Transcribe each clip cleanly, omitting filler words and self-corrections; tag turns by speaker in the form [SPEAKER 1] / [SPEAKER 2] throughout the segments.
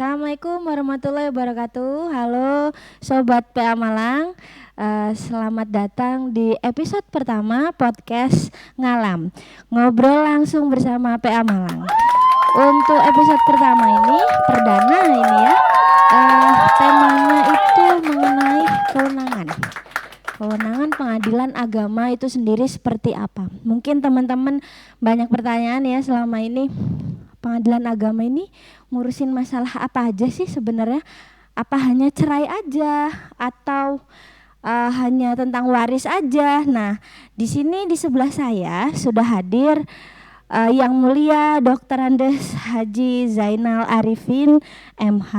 [SPEAKER 1] Assalamualaikum warahmatullahi wabarakatuh. Halo Sobat PA Malang, selamat datang di episode pertama podcast Ngalam, ngobrol langsung bersama PA Malang. Untuk episode pertama ini, perdana ini ya, temanya itu mengenai kewenangan pengadilan agama itu sendiri seperti apa. Mungkin teman-teman banyak pertanyaan ya selama ini, pengadilan agama ini ngurusin masalah apa aja sih sebenarnya? Apa hanya cerai aja atau hanya tentang waris aja? Nah, di sini di sebelah saya sudah hadir Yang Mulia Dr. Andes Haji Zainal Arifin MH.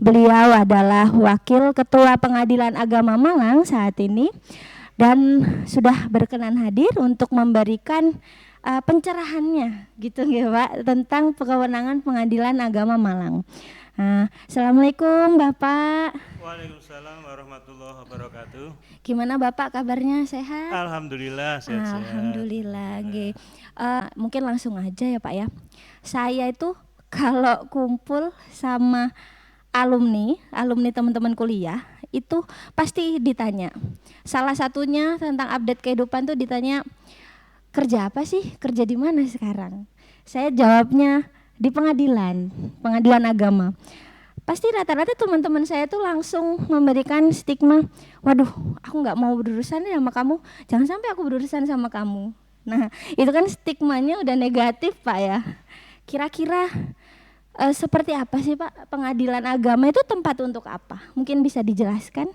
[SPEAKER 1] Beliau adalah Wakil Ketua Pengadilan Agama Malang saat ini dan sudah berkenan hadir untuk memberikan pencerahannya gitu ya Pak tentang kewenangan Pengadilan Agama Malang. Assalamualaikum Bapak.
[SPEAKER 2] Waalaikumsalam warahmatullahi wabarakatuh.
[SPEAKER 1] Gimana Bapak kabarnya, sehat?
[SPEAKER 2] Alhamdulillah sehat.
[SPEAKER 1] Alhamdulillah. Mungkin langsung aja ya Pak ya. Saya itu kalau kumpul sama alumni teman-teman kuliah itu pasti ditanya. Salah satunya tentang update kehidupan tuh ditanya, kerja apa sih? Kerja di mana sekarang? Saya jawabnya di pengadilan agama. Pasti rata-rata teman-teman saya tuh langsung memberikan stigma, waduh aku gak mau berurusan sama kamu, jangan sampai aku berurusan sama kamu. Nah itu kan stigmanya udah negatif Pak ya. Kira-kira seperti apa sih Pak pengadilan agama itu tempat untuk apa? Mungkin bisa dijelaskan?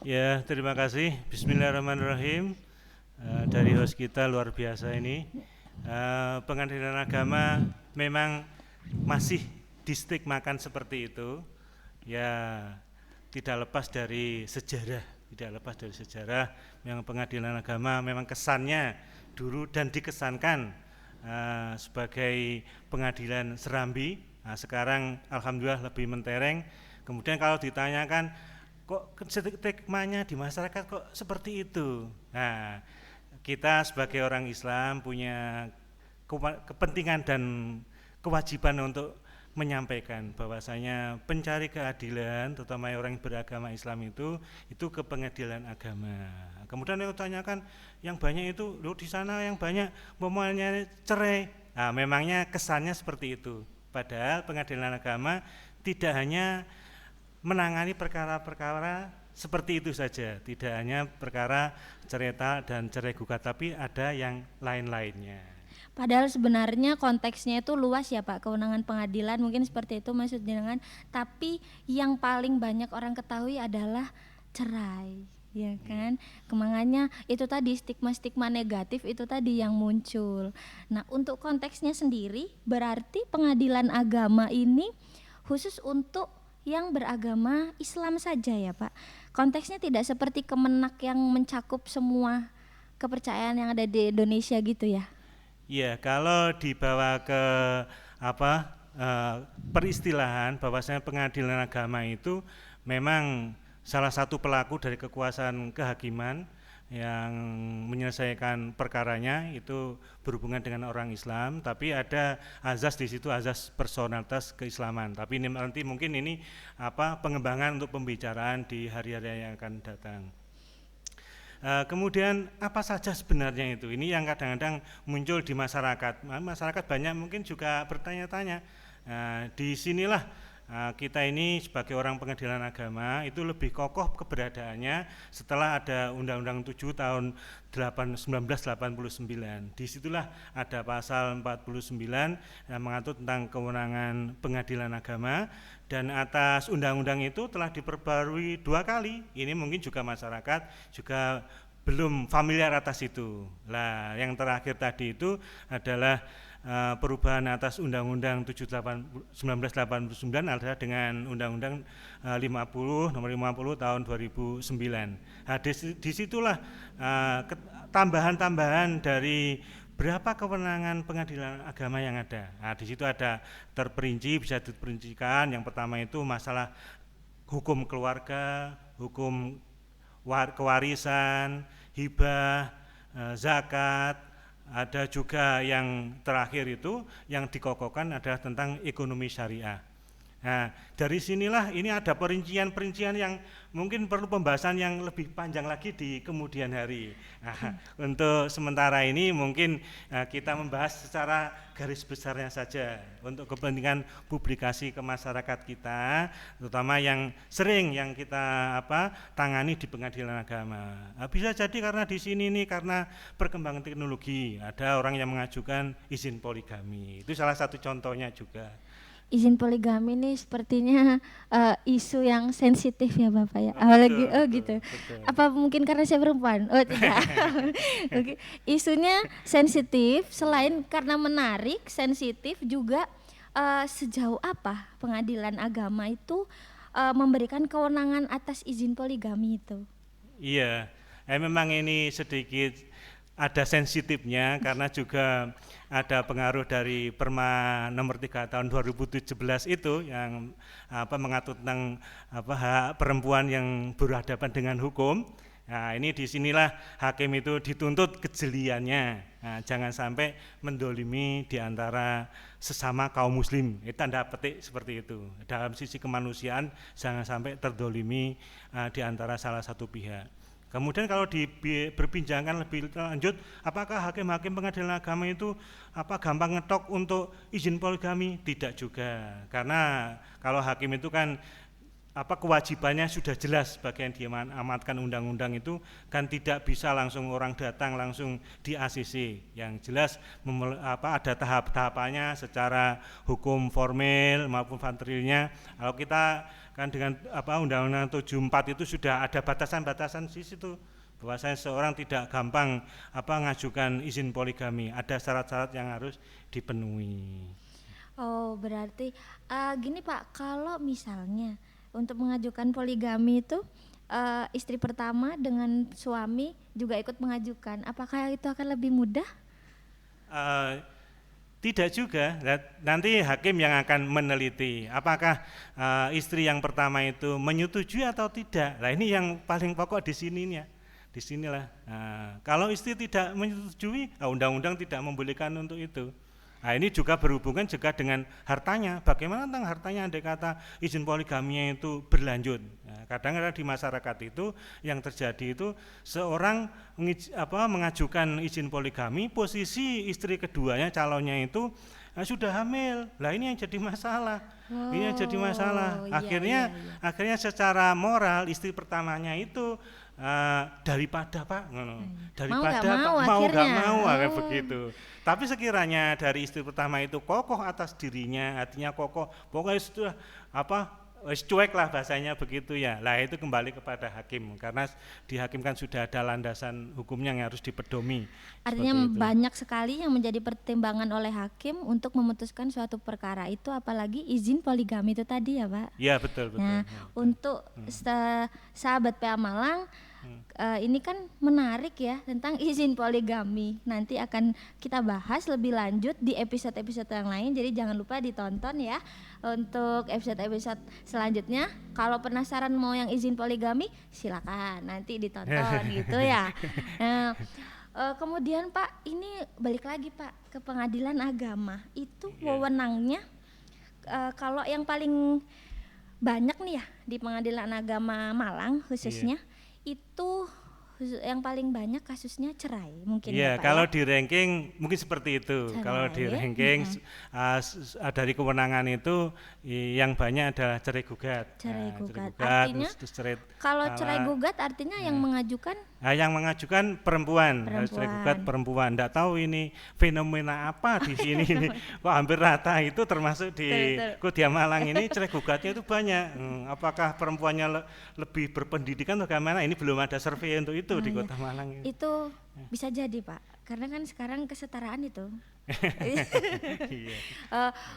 [SPEAKER 2] Ya, terima kasih. Bismillahirrahmanirrahim. Dari host kita luar biasa ini. Pengadilan agama memang masih distigmakan seperti itu. Ya, tidak lepas dari sejarah. Memang pengadilan agama memang kesannya dulu dan dikesankan sebagai pengadilan serambi. Nah, sekarang alhamdulillah lebih mentereng. Kemudian kalau ditanyakan kok stigmanya di masyarakat kok seperti itu. Nah, kita sebagai orang Islam punya kepentingan dan kewajiban untuk menyampaikan bahwasanya pencari keadilan, terutama orang yang beragama Islam itu ke pengadilan agama. Kemudian yang ditanyakan yang banyak itu, loh di sana yang banyak memangnya cerai. Nah, memangnya kesannya seperti itu. Padahal pengadilan agama tidak hanya menangani perkara-perkara seperti itu saja, tidak hanya perkara cerita dan cerai gugat, tapi ada yang lain-lainnya.
[SPEAKER 1] Padahal sebenarnya konteksnya itu luas ya Pak, kewenangan pengadilan mungkin seperti itu maksudnya dengan, tapi yang paling banyak orang ketahui adalah cerai, ya kan? Kemangannya itu tadi stigma-stigma negatif itu tadi yang muncul. Nah untuk konteksnya sendiri berarti pengadilan agama ini khusus untuk yang beragama Islam saja ya Pak. Konteksnya tidak seperti Kemenak yang mencakup semua kepercayaan yang ada di Indonesia gitu ya.
[SPEAKER 2] Iya, kalau dibawa ke peristilahan bahwasanya pengadilan agama itu memang salah satu pelaku dari kekuasaan kehakiman yang menyelesaikan perkaranya itu berhubungan dengan orang Islam, tapi ada azas di situ, azas personalitas keislaman. Tapi ini nanti mungkin ini pengembangan untuk pembicaraan di hari-hari yang akan datang. Kemudian apa saja sebenarnya itu? Ini yang kadang-kadang muncul di masyarakat. Masyarakat banyak mungkin juga bertanya-tanya. Di sinilah kita ini sebagai orang pengadilan agama itu lebih kokoh keberadaannya setelah ada Undang-Undang 7 tahun 1989. Disitulah ada pasal 49 yang mengatur tentang kewenangan pengadilan agama, dan atas undang-undang itu telah diperbarui 2 kali. Ini mungkin juga masyarakat juga belum familiar atas itu. Lah, yang terakhir tadi itu adalah perubahan atas Undang-Undang 1989 adalah dengan Undang-Undang 50 nomor 50 tahun 2009. Nah, disitulah tambahan-tambahan dari berapa kewenangan pengadilan agama yang ada. Nah, di situ ada terperinci, bisa diperincikan. Yang pertama itu masalah hukum keluarga, hukum kewarisan, hibah, zakat. Ada juga yang terakhir itu yang dikokohkan adalah tentang ekonomi syariah. Nah, dari sinilah ini ada perincian-perincian yang mungkin perlu pembahasan yang lebih panjang lagi di kemudian hari. Nah, untuk sementara ini mungkin kita membahas secara garis besarnya saja untuk kepentingan publikasi ke masyarakat kita, terutama yang sering yang kita tangani di pengadilan agama. Nah, bisa jadi karena di sini nih karena perkembangan teknologi, ada orang yang mengajukan izin poligami. Itu salah satu contohnya juga.
[SPEAKER 1] Izin poligami ini sepertinya isu yang sensitif ya Bapak ya. Apalagi gitu.
[SPEAKER 2] Betul.
[SPEAKER 1] Apa mungkin karena saya perempuan? Oh tidak. Oke. Isunya sensitif, selain karena menarik, sensitif juga sejauh apa pengadilan agama itu memberikan kewenangan atas izin poligami itu?
[SPEAKER 2] Iya, memang ini sedikit ada sensitifnya karena juga ada pengaruh dari Perma nomor 3 tahun 2017 itu yang mengatur tentang hak perempuan yang berhadapan dengan hukum. Nah, ini disinilah hakim itu dituntut kejeliannya. Nah, jangan sampai mendolimi di antara sesama kaum muslim. Itu tanda petik seperti itu. Dalam sisi kemanusiaan jangan sampai terdolimi di antara salah satu pihak. Kemudian kalau berbincangkan lebih lanjut, apakah hakim-hakim pengadilan agama itu gampang ngetok untuk izin poligami? Tidak juga, karena kalau hakim itu kan kewajibannya sudah jelas bagi yang diamanatkan undang-undang itu kan tidak bisa langsung orang datang langsung di ACC. Yang jelas ada tahap-tahapannya secara hukum formil maupun materialnya. Kalau kita kan dengan Undang-Undang 74 itu sudah ada batasan-batasan di situ bahwasanya seorang tidak gampang ngajukan izin poligami, ada syarat-syarat yang harus dipenuhi.
[SPEAKER 1] Oh, berarti gini Pak, kalau misalnya untuk mengajukan poligami itu istri pertama dengan suami juga ikut mengajukan, apakah itu akan lebih mudah?
[SPEAKER 2] Tidak juga, nanti hakim yang akan meneliti apakah istri yang pertama itu menyetujui atau tidak. Nah, ini yang paling pokok di sinilah. Kalau istri tidak menyetujui, undang-undang tidak membolehkan untuk itu. Nah, ini juga berhubungan juga dengan hartanya. Bagaimana tentang hartanya andai kata izin poligaminya itu berlanjut. Nah, kadang-kadang di masyarakat itu yang terjadi itu seorang mengajukan izin poligami, posisi istri keduanya calonnya itu sudah hamil. Lah ini yang jadi masalah. Ini yang jadi masalah. Akhirnya secara moral istri pertamanya itu daripada mau nggak mau kayak begitu. Tapi sekiranya dari istri pertama itu kokoh atas dirinya, artinya kokoh, pokoknya sudah cuek lah bahasanya begitu ya. Lah itu kembali kepada hakim karena di hakim kan sudah ada landasan hukumnya yang harus dipedomi.
[SPEAKER 1] Artinya banyak sekali yang menjadi pertimbangan oleh hakim untuk memutuskan suatu perkara itu, apalagi izin poligami itu tadi ya Pak.
[SPEAKER 2] Iya betul.
[SPEAKER 1] Nah untuk sahabat PA Malang, ini kan menarik ya tentang izin poligami. Nanti akan kita bahas lebih lanjut di episode-episode yang lain. Jadi jangan lupa ditonton ya untuk episode-episode selanjutnya. Kalau penasaran mau yang izin poligami, silakan nanti ditonton gitu ya. Nah, kemudian Pak, ini balik lagi Pak ke pengadilan agama. Itu wewenangnya kalau yang paling banyak nih ya di pengadilan agama Malang khususnya. Itu yang paling banyak kasusnya cerai mungkin ya Pak.
[SPEAKER 2] Kalau di ranking mungkin seperti itu. Cerai, kalau di ranking dari kewenangan itu yang banyak adalah cerai gugat.
[SPEAKER 1] Cerai gugat. Artinya kalau cerai gugat artinya yang mengajukan?
[SPEAKER 2] Yang mengajukan perempuan. Cerai gugat perempuan. Nggak tahu ini fenomena apa di sini ini. Kok hampir rata itu termasuk di Kota Malang ini cerai gugatnya itu banyak. Apakah perempuannya lebih berpendidikan atau bagaimana? Ini belum ada survei untuk itu di Kota Malang ini.
[SPEAKER 1] Itu bisa jadi Pak, karena kan sekarang kesetaraan itu.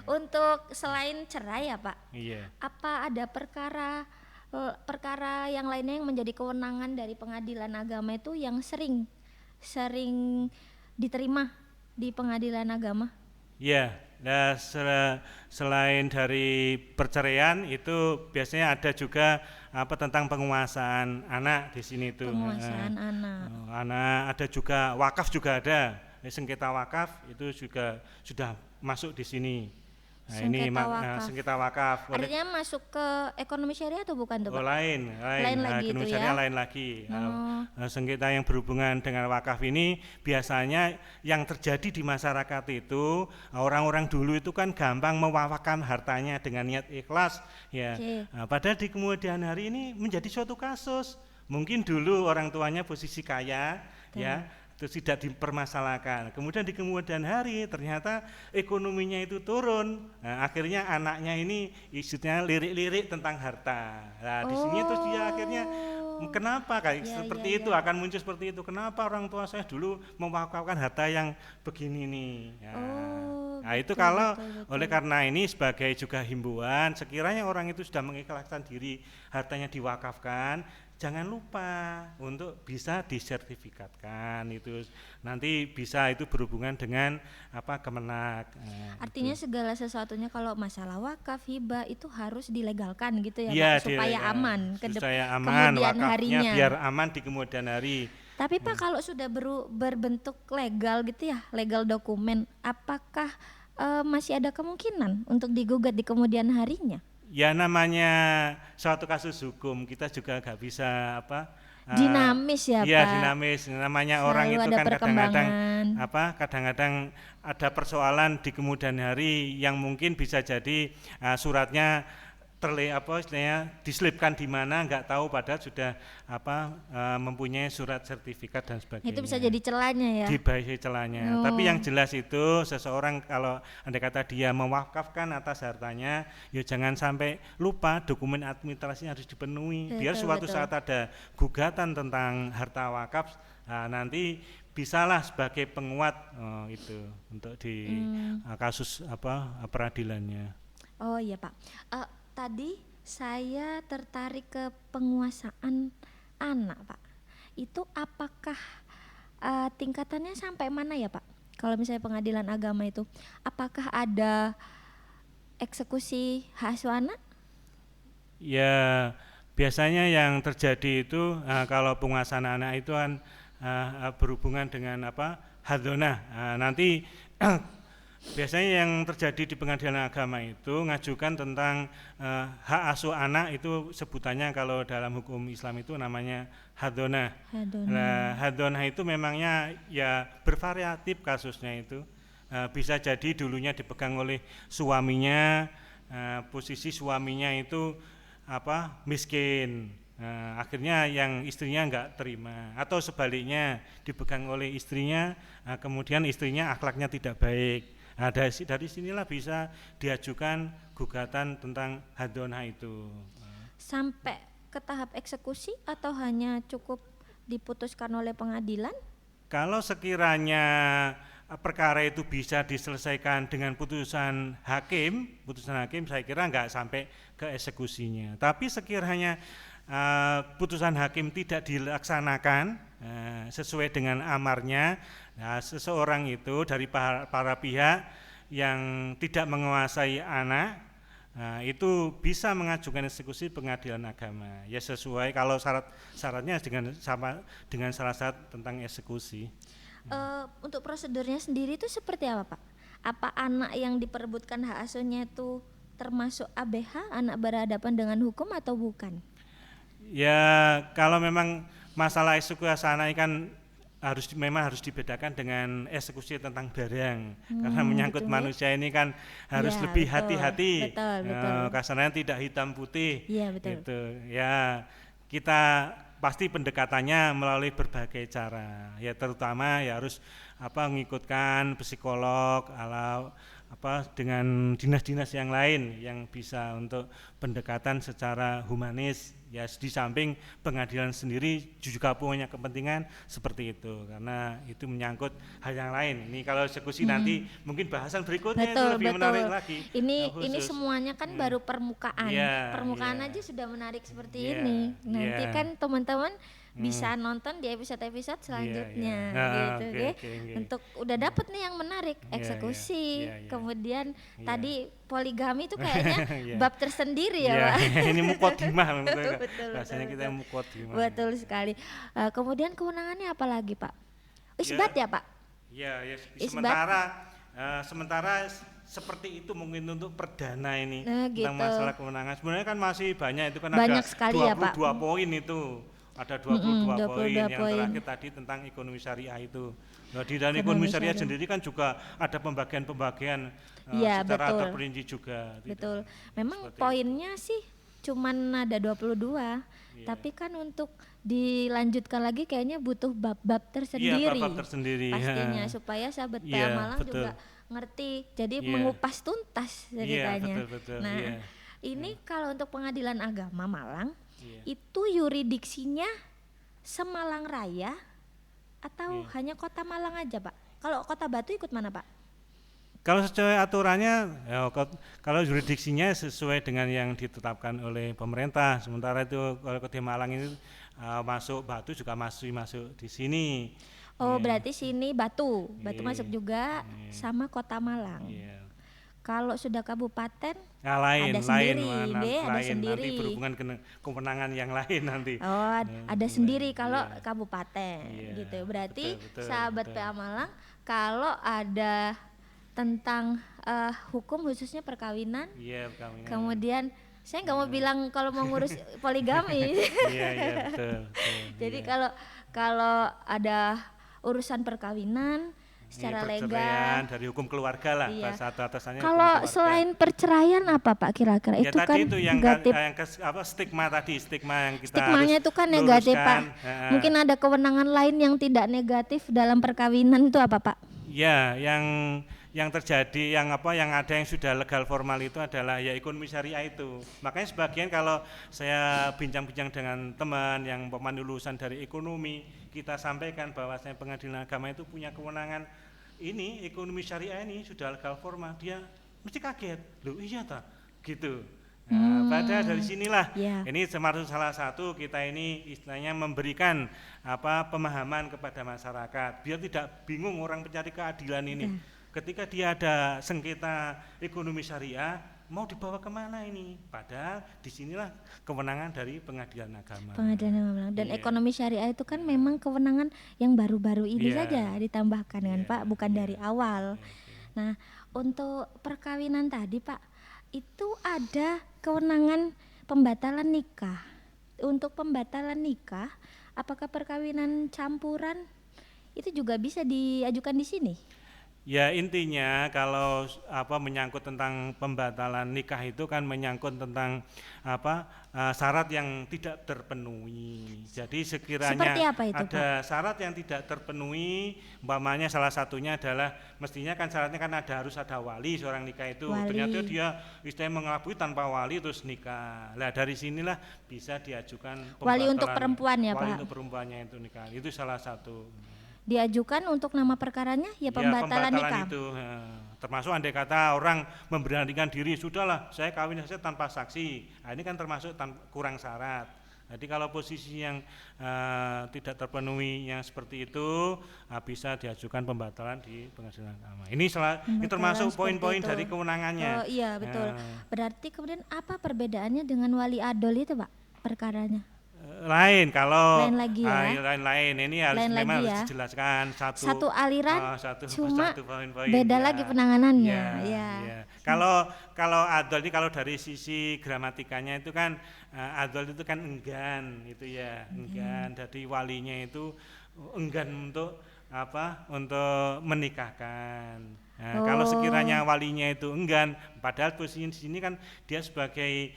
[SPEAKER 1] Untuk selain cerai ya Pak, apa ada perkara yang lainnya yang menjadi kewenangan dari pengadilan agama itu yang sering diterima di pengadilan agama?
[SPEAKER 2] Nah, selain dari perceraian itu biasanya ada juga tentang penguasaan anak di sini itu.
[SPEAKER 1] Penguasaan
[SPEAKER 2] anak ada juga, wakaf juga ada. Sengketa wakaf itu juga sudah masuk di sini. Nah, ini
[SPEAKER 1] Sengketa wakaf.
[SPEAKER 2] sengketa wakaf.
[SPEAKER 1] Artinya masuk ke ekonomi syariah atau bukan tuh,
[SPEAKER 2] Oh,
[SPEAKER 1] Pak?
[SPEAKER 2] lain.
[SPEAKER 1] Lain lagi
[SPEAKER 2] Ekonomi
[SPEAKER 1] itu
[SPEAKER 2] syariah
[SPEAKER 1] ya.
[SPEAKER 2] lain lagi.
[SPEAKER 1] Oh.
[SPEAKER 2] Sengketa yang berhubungan dengan wakaf ini biasanya yang terjadi di masyarakat itu, orang-orang dulu itu kan gampang mewakafkan hartanya dengan niat ikhlas, ya.
[SPEAKER 1] Oke.
[SPEAKER 2] Padahal di kemudian hari ini menjadi suatu kasus. Mungkin dulu orang tuanya posisi kaya, ya, terus tidak dipermasalahkan. Kemudian di kemudian hari ternyata ekonominya itu turun. Nah, akhirnya anaknya ini istilahnya lirik-lirik tentang harta. Nah, di sini terus dia akhirnya kenapa kayak
[SPEAKER 1] Ya,
[SPEAKER 2] seperti
[SPEAKER 1] ya,
[SPEAKER 2] itu
[SPEAKER 1] ya.
[SPEAKER 2] akan muncul seperti itu. Kenapa orang tua saya dulu mewakafkan harta yang begini nih. Nah, itu
[SPEAKER 1] betul,
[SPEAKER 2] kalau
[SPEAKER 1] betul.
[SPEAKER 2] oleh karena ini sebagai juga himbauan, sekiranya orang itu sudah mengikhlaskan diri hartanya diwakafkan, jangan lupa untuk bisa disertifikatkan itu, nanti bisa itu berhubungan dengan Kemenak.
[SPEAKER 1] Artinya segala sesuatunya kalau masalah wakaf, hibah itu harus dilegalkan gitu ya,
[SPEAKER 2] Iya,
[SPEAKER 1] Pak, supaya aman
[SPEAKER 2] supaya aman
[SPEAKER 1] kemudian
[SPEAKER 2] wakafnya,
[SPEAKER 1] harinya.
[SPEAKER 2] biar aman di kemudian hari.
[SPEAKER 1] Tapi Pak, kalau sudah berbentuk legal gitu ya, legal dokumen, apakah masih ada kemungkinan untuk digugat di kemudian harinya?
[SPEAKER 2] Ya namanya suatu kasus hukum, kita juga nggak bisa
[SPEAKER 1] Dinamis ya,
[SPEAKER 2] iya,
[SPEAKER 1] Pak.
[SPEAKER 2] dinamis. Namanya
[SPEAKER 1] Selalu
[SPEAKER 2] orang itu
[SPEAKER 1] ada
[SPEAKER 2] kan
[SPEAKER 1] perkembangan.
[SPEAKER 2] kadang-kadang ada persoalan di kemudian hari yang mungkin bisa jadi suratnya istilahnya diselipkan di mana nggak tahu, padahal sudah mempunyai surat sertifikat dan sebagainya.
[SPEAKER 1] Itu bisa jadi celahnya ya.
[SPEAKER 2] Dibaiki celahnya. Tapi yang jelas itu seseorang kalau andai kata dia mewakafkan atas hartanya, ya jangan sampai lupa dokumen administrasinya harus dipenuhi. Biar suatu saat ada gugatan tentang harta wakaf, nanti bisalah sebagai penguat itu untuk di kasus peradilannya.
[SPEAKER 1] Oh iya, Pak. Tadi saya tertarik ke penguasaan anak, Pak. Itu apakah tingkatannya sampai mana ya, Pak? Kalau misalnya pengadilan agama itu, apakah ada eksekusi hak asuh anak?
[SPEAKER 2] Ya, biasanya yang terjadi itu kalau penguasaan anak itu kan berhubungan dengan hadonah. Nanti biasanya yang terjadi di pengadilan agama itu ngajukan tentang hak asuh anak, itu sebutannya kalau dalam hukum Islam itu namanya hadonah. Nah, hadonah itu memangnya ya bervariatif kasusnya itu. Bisa jadi dulunya dipegang oleh suaminya, posisi suaminya itu miskin. Akhirnya yang istrinya enggak terima, atau sebaliknya dipegang oleh istrinya, kemudian istrinya akhlaknya tidak baik. Dari sinilah bisa diajukan gugatan tentang hadonah itu.
[SPEAKER 1] Sampai ke tahap eksekusi atau hanya cukup diputuskan oleh pengadilan?
[SPEAKER 2] Kalau sekiranya perkara itu bisa diselesaikan dengan putusan hakim saya kira nggak sampai ke eksekusinya. Tapi sekiranya putusan hakim tidak dilaksanakan sesuai dengan amarnya, seseorang itu dari para pihak yang tidak menguasai anak, itu bisa mengajukan eksekusi pengadilan agama. Ya sesuai kalau syaratnya dengan syarat tentang eksekusi.
[SPEAKER 1] Untuk prosedurnya sendiri itu seperti apa, Pak? Apa anak yang diperebutkan hak asuhnya itu termasuk ABH, anak berhadapan dengan hukum, atau bukan?
[SPEAKER 2] Ya kalau memang masalah eksekusi anak kan memang harus dibedakan dengan eksekusi tentang barang, karena menyangkut
[SPEAKER 1] gitu,
[SPEAKER 2] manusia ini kan harus
[SPEAKER 1] ya,
[SPEAKER 2] lebih
[SPEAKER 1] betul,
[SPEAKER 2] hati-hati,
[SPEAKER 1] betul.
[SPEAKER 2] kasarnya tidak hitam putih.
[SPEAKER 1] Iya, betul.
[SPEAKER 2] Gitu. Ya kita pasti pendekatannya melalui berbagai cara, ya terutama ya harus mengikutkan psikolog, dengan dinas-dinas yang lain yang bisa untuk pendekatan secara humanis. Ya di samping pengadilan sendiri juga punya kepentingan seperti itu, karena itu menyangkut hal yang lain. Ini kalau eksekusi nanti mungkin bahasan berikutnya itu lebih menarik lagi.
[SPEAKER 1] Ini semuanya kan baru permukaan. Permukaan aja sudah menarik seperti ini. Nanti kan teman-teman bisa nonton di episode-episode selanjutnya gitu, untuk udah dapet nih yang menarik, eksekusi, kemudian tadi poligami itu kayaknya bab tersendiri ya, Pak.
[SPEAKER 2] Ini mukodimah,
[SPEAKER 1] Rasanya
[SPEAKER 2] kita mukodimah.
[SPEAKER 1] Betul sekali. Kemudian kewenangannya apa lagi, Pak? Isbat ya, Pak?
[SPEAKER 2] Iya,
[SPEAKER 1] Isbat.
[SPEAKER 2] Sementara seperti itu mungkin untuk perdana ini
[SPEAKER 1] Nah,
[SPEAKER 2] tentang
[SPEAKER 1] gitu.
[SPEAKER 2] masalah kewenangan. Sebenarnya kan masih banyak, itu kan
[SPEAKER 1] Banyak
[SPEAKER 2] ada
[SPEAKER 1] sekali ya, Pak.
[SPEAKER 2] 22 poin itu. Ada 22 poin
[SPEAKER 1] 22
[SPEAKER 2] yang
[SPEAKER 1] poin.
[SPEAKER 2] terakhir tadi tentang ekonomi syariah itu. Nah, di dalam ekonomi
[SPEAKER 1] Ekonomi
[SPEAKER 2] syariah
[SPEAKER 1] syariah.
[SPEAKER 2] sendiri kan juga ada pembagian-pembagian
[SPEAKER 1] Iya,
[SPEAKER 2] secara
[SPEAKER 1] betul.
[SPEAKER 2] terperinci juga. Gitu.
[SPEAKER 1] Betul. Memang
[SPEAKER 2] Seperti
[SPEAKER 1] poinnya sih cuman ada 22.
[SPEAKER 2] Iya.
[SPEAKER 1] Tapi kan untuk dilanjutkan lagi kayaknya butuh bab-bab
[SPEAKER 2] Iya,
[SPEAKER 1] tersendiri.
[SPEAKER 2] bab-bab tersendiri.
[SPEAKER 1] Pastinya supaya sahabat PA
[SPEAKER 2] Iya,
[SPEAKER 1] Malang
[SPEAKER 2] betul.
[SPEAKER 1] juga ngerti. Jadi
[SPEAKER 2] Iya.
[SPEAKER 1] mengupas tuntas
[SPEAKER 2] Iya,
[SPEAKER 1] ceritanya.
[SPEAKER 2] betul.
[SPEAKER 1] Nah,
[SPEAKER 2] Iya.
[SPEAKER 1] ini kalau untuk Pengadilan Agama Malang
[SPEAKER 2] Iya.
[SPEAKER 1] itu yuridiksinya Semalang Raya atau
[SPEAKER 2] Iya.
[SPEAKER 1] hanya Kota Malang aja, Pak? Kalau Kota Batu ikut mana, Pak?
[SPEAKER 2] Kalau sesuai aturannya, ya, kalau yuridiksinya sesuai dengan yang ditetapkan oleh pemerintah. Sementara itu kalau Kota Malang ini masuk Batu juga masuk di sini.
[SPEAKER 1] Oh,
[SPEAKER 2] Iya.
[SPEAKER 1] berarti sini Batu
[SPEAKER 2] Iya.
[SPEAKER 1] masuk juga sama Kota Malang.
[SPEAKER 2] Iya.
[SPEAKER 1] Kalau sudah kabupaten,
[SPEAKER 2] Nah, lain,
[SPEAKER 1] ada sendiri,
[SPEAKER 2] lain,
[SPEAKER 1] ada
[SPEAKER 2] nanti
[SPEAKER 1] sendiri.
[SPEAKER 2] berhubungan kewenangan yang lain nanti.
[SPEAKER 1] Oh, ada sendiri kalau
[SPEAKER 2] Iya.
[SPEAKER 1] kabupaten,
[SPEAKER 2] Iya,
[SPEAKER 1] gitu. Berarti
[SPEAKER 2] betul,
[SPEAKER 1] sahabat
[SPEAKER 2] betul.
[SPEAKER 1] PA Malang, kalau ada tentang hukum khususnya perkawinan,
[SPEAKER 2] Iya, perkawinan.
[SPEAKER 1] kemudian saya nggak mau bilang kalau mau ngurus poligami.
[SPEAKER 2] Iya, betul.
[SPEAKER 1] Jadi
[SPEAKER 2] Iya.
[SPEAKER 1] kalau ada urusan perkawinan secara
[SPEAKER 2] Ini
[SPEAKER 1] legal.
[SPEAKER 2] perceraian dari hukum keluarga lah,
[SPEAKER 1] Iya.
[SPEAKER 2] bahasa atasannya.
[SPEAKER 1] Kalau selain perceraian apa Pak kira-kira?
[SPEAKER 2] ya
[SPEAKER 1] Itu
[SPEAKER 2] tadi
[SPEAKER 1] kan
[SPEAKER 2] itu yang
[SPEAKER 1] negatif.
[SPEAKER 2] stigma tadi, stigma yang kita
[SPEAKER 1] Stigmanya
[SPEAKER 2] harus
[SPEAKER 1] itu kan negatif Pak.
[SPEAKER 2] luruskan.
[SPEAKER 1] Mungkin ada kewenangan lain yang tidak negatif dalam perkawinan itu apa Pak?
[SPEAKER 2] Ya, yang terjadi yang ada yang sudah legal formal itu adalah ya ekonomi syariah itu. Makanya sebagian kalau saya bincang-bincang dengan teman yang pemain lulusan dari ekonomi, kita sampaikan bahwasanya Pengadilan Agama itu punya kewenangan ini ekonomi syariah ini sudah legal formal, dia mesti kaget. Loh iya ta? Gitu. Nah, pada dari sinilah
[SPEAKER 1] Ya.
[SPEAKER 2] ini termasuk salah satu kita ini istilahnya memberikan pemahaman kepada masyarakat biar tidak bingung orang pencari keadilan ini. Ketika dia ada sengketa ekonomi syariah mau dibawa kemana ini? Padahal disinilah kewenangan dari Pengadilan Agama.
[SPEAKER 1] Pengadilan Agama. Dan
[SPEAKER 2] Iya.
[SPEAKER 1] ekonomi syariah itu kan memang kewenangan yang baru-baru ini
[SPEAKER 2] Iya.
[SPEAKER 1] saja ditambahkan kan
[SPEAKER 2] Iya,
[SPEAKER 1] Pak, bukan
[SPEAKER 2] iya.
[SPEAKER 1] dari awal. Nah, untuk perkawinan tadi Pak, itu ada kewenangan pembatalan nikah. Untuk pembatalan nikah, apakah perkawinan campuran itu juga bisa diajukan di sini?
[SPEAKER 2] Ya intinya kalau menyangkut tentang pembatalan nikah itu kan menyangkut tentang syarat yang tidak terpenuhi. Jadi sekiranya
[SPEAKER 1] Seperti apa itu,
[SPEAKER 2] ada syarat yang tidak terpenuhi, umpamanya salah satunya adalah mestinya kan syaratnya kan harus ada wali seorang nikah itu.
[SPEAKER 1] Wali.
[SPEAKER 2] Ternyata dia istilahnya mengelabui tanpa wali terus nikah. Nah dari sinilah bisa diajukan
[SPEAKER 1] Wali untuk
[SPEAKER 2] pembatalan.
[SPEAKER 1] perempuan ya,
[SPEAKER 2] Wali
[SPEAKER 1] Pak?
[SPEAKER 2] untuk perempuannya itu nikah. Itu salah satu.
[SPEAKER 1] Diajukan untuk nama perkaranya ya pembatalan nikah.
[SPEAKER 2] Itu termasuk andai kata orang memberanikan diri, sudahlah saya kawin saja tanpa saksi. Nah, ini kan termasuk kurang syarat. Jadi kalau posisi yang tidak terpenuhi yang seperti itu bisa diajukan pembatalan di Pengadilan Agama. Ini termasuk poin-poin dari kewenangannya.
[SPEAKER 1] Oh iya betul. Berarti kemudian apa perbedaannya dengan wali adol itu Pak perkaranya?
[SPEAKER 2] Lain kalau
[SPEAKER 1] Lain lagi ya?
[SPEAKER 2] lain ini harus
[SPEAKER 1] Lain
[SPEAKER 2] memang
[SPEAKER 1] lagi
[SPEAKER 2] harus
[SPEAKER 1] ya?
[SPEAKER 2] dijelaskan
[SPEAKER 1] Satu aliran cuma
[SPEAKER 2] poin-poin,
[SPEAKER 1] beda
[SPEAKER 2] ya.
[SPEAKER 1] lagi penanganannya.
[SPEAKER 2] Ya,
[SPEAKER 1] Ya.
[SPEAKER 2] ya. Kalau adol ini kalau dari sisi gramatikanya itu kan adol itu kan enggan itu ya, enggan. Jadi walinya itu enggan untuk untuk menikahkan. Nah, kalau sekiranya walinya itu enggan, padahal posisi di sini kan dia sebagai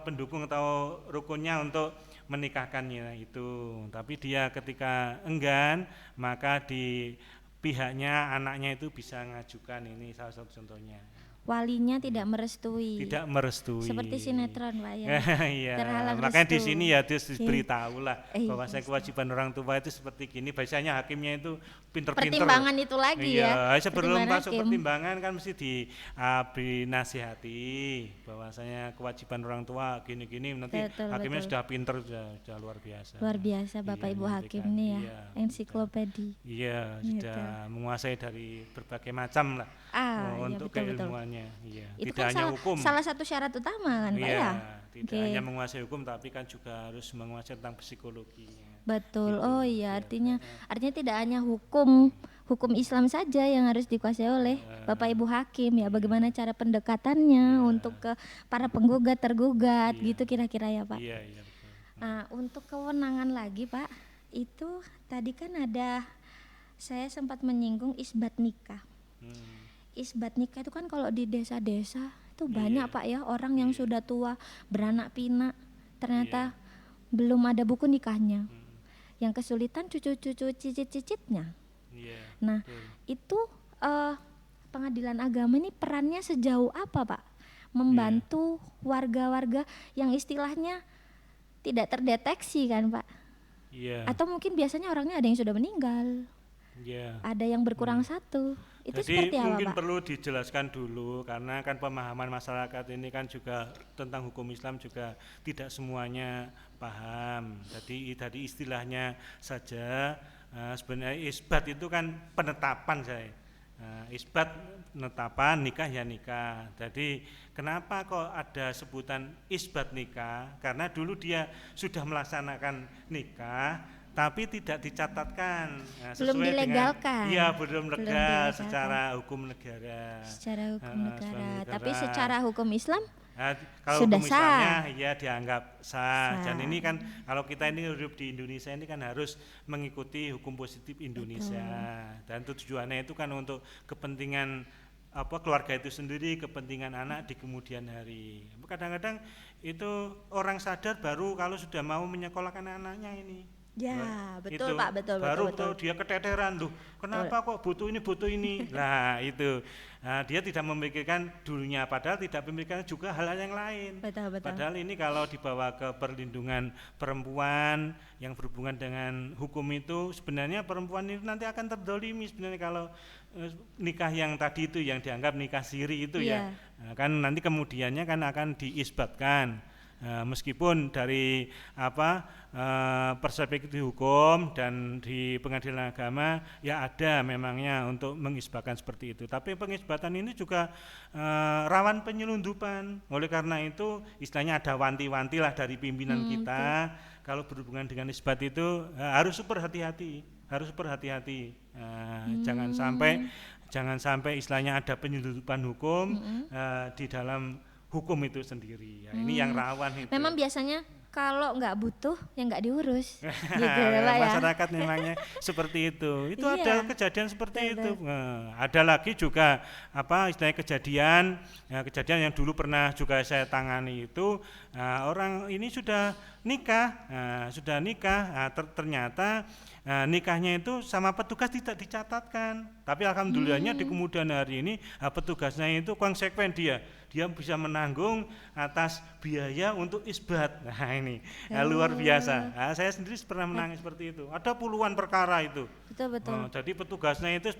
[SPEAKER 2] pendukung atau rukunnya untuk menikahkannya itu, tapi dia ketika enggan maka di pihaknya anaknya itu bisa mengajukan, ini salah satu contohnya.
[SPEAKER 1] Walinya tidak merestui.
[SPEAKER 2] Tidak merestui.
[SPEAKER 1] Seperti sinetron Pak ya.
[SPEAKER 2] Iya.
[SPEAKER 1] Terhalang
[SPEAKER 2] Makanya di
[SPEAKER 1] restu.
[SPEAKER 2] sini ya diberitahu lah bahwa saya
[SPEAKER 1] Iya.
[SPEAKER 2] kewajiban orang tua itu seperti gini. Biasanya hakimnya itu pinter-pinter.
[SPEAKER 1] Pertimbangan itu lagi
[SPEAKER 2] iya,
[SPEAKER 1] ya.
[SPEAKER 2] sebelum
[SPEAKER 1] Pertimbangan
[SPEAKER 2] masuk
[SPEAKER 1] hakim.
[SPEAKER 2] pertimbangan kan mesti dinasihati bahwasanya kewajiban orang tua gini-gini, nanti
[SPEAKER 1] Betul,
[SPEAKER 2] hakimnya
[SPEAKER 1] betul.
[SPEAKER 2] sudah pinter, sudah luar biasa.
[SPEAKER 1] Luar biasa Bapak
[SPEAKER 2] Iya,
[SPEAKER 1] Ibu hakim
[SPEAKER 2] kan.
[SPEAKER 1] nih ya.
[SPEAKER 2] Iya,
[SPEAKER 1] Ensiklopedi.
[SPEAKER 2] Iya,
[SPEAKER 1] Gitu.
[SPEAKER 2] sudah menguasai dari berbagai macam lah
[SPEAKER 1] Iya,
[SPEAKER 2] untuk
[SPEAKER 1] betul.
[SPEAKER 2] keilmuannya. Iya.
[SPEAKER 1] Itu
[SPEAKER 2] Tidak
[SPEAKER 1] kan
[SPEAKER 2] hanya hukum.
[SPEAKER 1] salah satu syarat utama kan Pak
[SPEAKER 2] Iya,
[SPEAKER 1] ya.
[SPEAKER 2] tidak
[SPEAKER 1] Oke.
[SPEAKER 2] hanya menguasai hukum tapi kan juga harus menguasai tentang psikologinya.
[SPEAKER 1] Betul.
[SPEAKER 2] Gitu.
[SPEAKER 1] Oh iya, artinya tidak hanya hukum hukum Islam saja yang harus dikuasai oleh Bapak Ibu hakim ya. Bagaimana cara pendekatannya untuk ke para penggugat tergugat gitu kira-kira ya Pak.
[SPEAKER 2] Iya, iya betul.
[SPEAKER 1] Nah, untuk kewenangan lagi Pak, itu tadi kan ada saya sempat menyinggung isbat nikah. Isbat nikah itu kan kalau di desa-desa itu banyak Pak ya orang yang sudah tua beranak pinak ternyata belum ada buku nikahnya. Yang kesulitan cucu-cucu cicit-cicitnya. Nah, itu pengadilan agama ini perannya sejauh apa Pak? Membantu warga-warga yang istilahnya tidak terdeteksi kan Pak? Atau mungkin biasanya orangnya ada yang sudah meninggal, ada yang berkurang satu. Itu
[SPEAKER 2] Jadi
[SPEAKER 1] seperti apa
[SPEAKER 2] mungkin
[SPEAKER 1] Pak?
[SPEAKER 2] perlu dijelaskan dulu karena kan pemahaman masyarakat ini kan juga tentang hukum Islam juga tidak semuanya paham. Jadi tadi istilahnya saja sebenarnya isbat itu kan penetapan saya. Isbat penetapan, nikah ya nikah. Jadi kenapa kok ada sebutan isbat nikah? Karena dulu dia sudah melaksanakan nikah tapi tidak dicatatkan
[SPEAKER 1] Belum dilegalkan.
[SPEAKER 2] Iya, belum legal secara hukum negara.
[SPEAKER 1] Secara hukum negara. Tapi secara hukum Islam
[SPEAKER 2] kalau
[SPEAKER 1] sudah
[SPEAKER 2] hukum
[SPEAKER 1] sah.
[SPEAKER 2] Islamnya ya dianggap sah. Dan ini kan kalau kita ini hidup di Indonesia ini kan harus mengikuti hukum positif Indonesia. Dan tujuannya itu kan untuk kepentingan keluarga itu sendiri, kepentingan anak di kemudian hari. Kadang-kadang itu orang sadar baru kalau sudah mau menyekolahkan anaknya ini.
[SPEAKER 1] Ya, betul
[SPEAKER 2] itu,
[SPEAKER 1] Pak, betul.
[SPEAKER 2] Baru dia keteteran loh. Kenapa kok butuh ini? Nah, itu. Nah, dia tidak memikirkan dulunya padahal tidak memikirkan juga hal-hal yang lain.
[SPEAKER 1] Betul.
[SPEAKER 2] Padahal ini kalau dibawa ke perlindungan perempuan yang berhubungan dengan hukum itu sebenarnya perempuan itu nanti akan terdolimi sebenarnya kalau nikah yang tadi itu yang dianggap nikah siri itu ya. Nah, kan nanti kemudiannya kan akan diisbatkan. Meskipun dari perspektif hukum dan di pengadilan agama ya ada memangnya untuk mengisbatkan seperti itu, tapi pengisbatan ini juga rawan penyelundupan. Oleh karena itu istilahnya ada wanti-wanti lah dari pimpinan kita kalau berhubungan dengan isbat itu harus super hati-hati. Jangan sampai istilahnya ada penyelundupan hukum di dalam hukum itu sendiri ya, ini yang rawan itu.
[SPEAKER 1] Memang biasanya kalau nggak butuh ya nggak diurus gitu Pak ya.
[SPEAKER 2] Masyarakat memangnya seperti itu ada kejadian seperti itu. Ada lagi juga istilahnya kejadian yang dulu pernah juga saya tangani itu orang ini sudah nikah ternyata nikahnya itu sama petugas tidak dicatatkan, tapi alhamdulillahnya di kemudian hari ini petugasnya itu konsekuen, dia bisa menanggung atas biaya untuk isbat. Nah ini luar biasa. Saya sendiri pernah menangani seperti itu. Ada puluhan perkara itu.
[SPEAKER 1] Betul.
[SPEAKER 2] Jadi petugasnya itu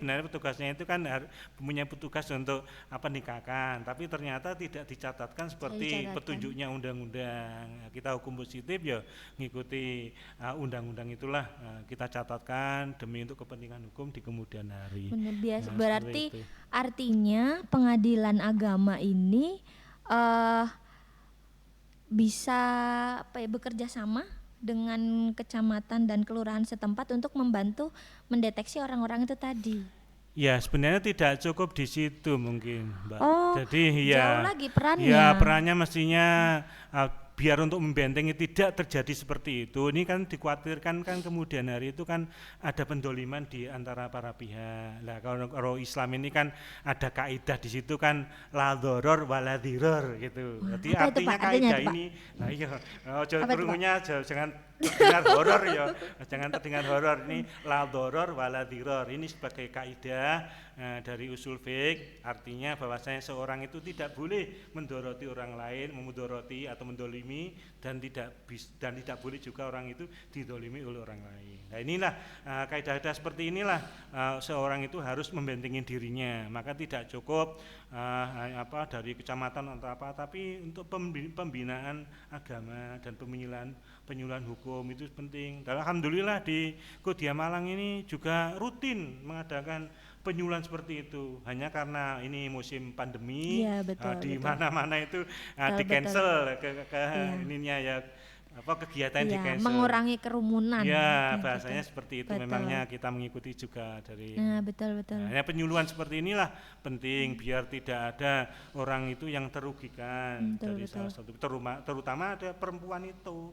[SPEAKER 2] kan punya petugas untuk nikahkan, tapi ternyata tidak dicatatkan seperti petunjuknya undang-undang. Kita hukum positif ya ngikuti undang-undang itulah kita catatkan demi untuk kepentingan hukum di kemudian hari.
[SPEAKER 1] Berarti artinya pengadilan agama ini bisa bekerja sama dengan kecamatan dan kelurahan setempat untuk membantu mendeteksi orang-orang itu tadi.
[SPEAKER 2] Ya sebenarnya tidak cukup di situ mungkin Mbak. Jadi
[SPEAKER 1] jauh lagi perannya.
[SPEAKER 2] Ya perannya mestinya biar untuk membentengi tidak terjadi seperti itu. Ini kan dikhawatirkan kan kemudian hari itu kan ada pendoliman di antara para pihak. Nah kalau Islam ini kan ada kaidah di situ kan la dzaror wala dziror gitu. Jadi artinya kaidah ini. Nah iya, krungunya jangan terdengar horor ya. Jangan terdengar horor, ini la dzaror wala dziror. Ini sebagai kaidah dari usul fiqh, artinya bahwasanya seorang itu tidak boleh mendoroti orang lain, memudoroti atau mendolimi, dan tidak boleh juga orang itu didolimi oleh orang lain. Nah inilah kaidah-kaidah seperti inilah seorang itu harus membentengi dirinya. Maka tidak cukup dari kecamatan atau tapi untuk pembinaan agama dan penyuluhan hukum itu penting. Dan alhamdulillah di Kodia Malang ini juga rutin mengadakan penyuluhan seperti itu, hanya karena ini musim pandemi,
[SPEAKER 1] ya, betul,
[SPEAKER 2] di mana-mana itu di cancel ininya ya kegiatan di
[SPEAKER 1] Iya,
[SPEAKER 2] cancel.
[SPEAKER 1] mengurangi kerumunan.
[SPEAKER 2] Ya,
[SPEAKER 1] Kayak
[SPEAKER 2] bahasanya
[SPEAKER 1] gitu.
[SPEAKER 2] seperti itu.
[SPEAKER 1] Betul.
[SPEAKER 2] Memangnya kita mengikuti juga dari.
[SPEAKER 1] Nah, betul.
[SPEAKER 2] Nah, penyuluhan seperti inilah penting biar tidak ada orang itu yang terugikan dari salah satu, terutama ada perempuan itu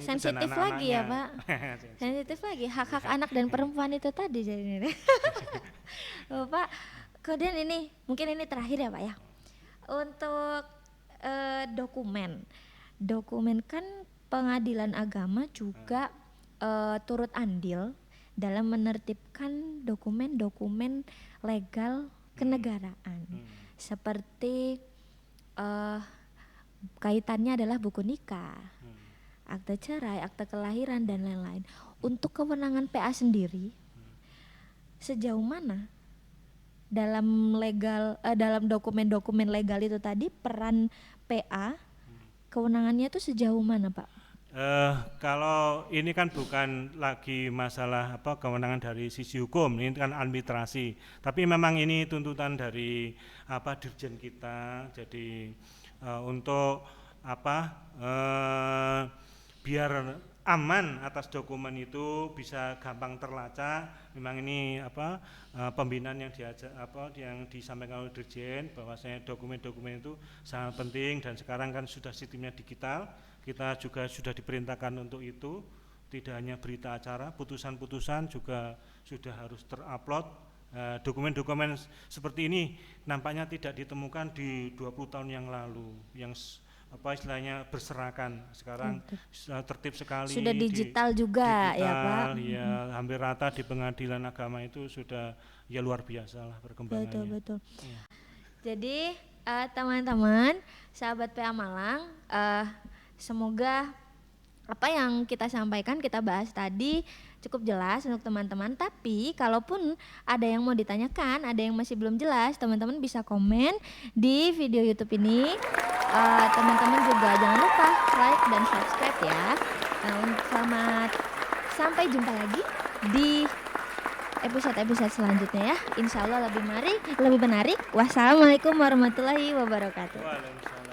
[SPEAKER 1] Sensitif
[SPEAKER 2] dan
[SPEAKER 1] lagi ya
[SPEAKER 2] anak-anaknya.
[SPEAKER 1] Pak. Sensitif lagi hak-hak anak dan perempuan itu tadi jadinya. Pak, kemudian ini mungkin ini terakhir ya Pak ya. Untuk dokumen kan pengadilan agama juga turut andil dalam menertibkan dokumen-dokumen legal kenegaraan seperti kaitannya adalah buku nikah, akte cerai, akte kelahiran dan lain-lain. Untuk kewenangan PA sendiri sejauh mana dalam dalam dokumen-dokumen legal itu tadi peran PA kewenangannya itu sejauh mana Pak?
[SPEAKER 2] Kalau ini kan bukan lagi masalah kewenangan dari sisi hukum, ini kan arbitrasi. Tapi memang ini tuntutan dari dirjen kita. Jadi untuk biar aman atas dokumen itu bisa gampang terlacak. Memang ini pembinaan yang yang disampaikan oleh dirjen bahwasanya dokumen-dokumen itu sangat penting dan sekarang kan sudah sistemnya digital. Kita juga sudah diperintahkan untuk itu, tidak hanya berita acara, putusan-putusan juga sudah harus terupload. Dokumen-dokumen seperti ini nampaknya tidak ditemukan di 20 tahun yang lalu, yang istilahnya berserakan. Sekarang tertib sekali.
[SPEAKER 1] Sudah digital juga ya Pak?
[SPEAKER 2] Ya, hampir rata di pengadilan agama itu sudah ya luar biasa lah perkembangannya.
[SPEAKER 1] Betul. Ya. Jadi teman-teman, sahabat PA Malang, semoga apa yang kita sampaikan, kita bahas tadi cukup jelas untuk teman-teman. Tapi kalaupun ada yang mau ditanyakan, ada yang masih belum jelas, teman-teman bisa komen di video YouTube ini. Teman-teman juga jangan lupa like dan subscribe ya. Selamat sampai jumpa lagi di episode-episode selanjutnya ya. Insya Allah lebih menarik. Wassalamualaikum warahmatullahi wabarakatuh.
[SPEAKER 2] Waalaikumsalam.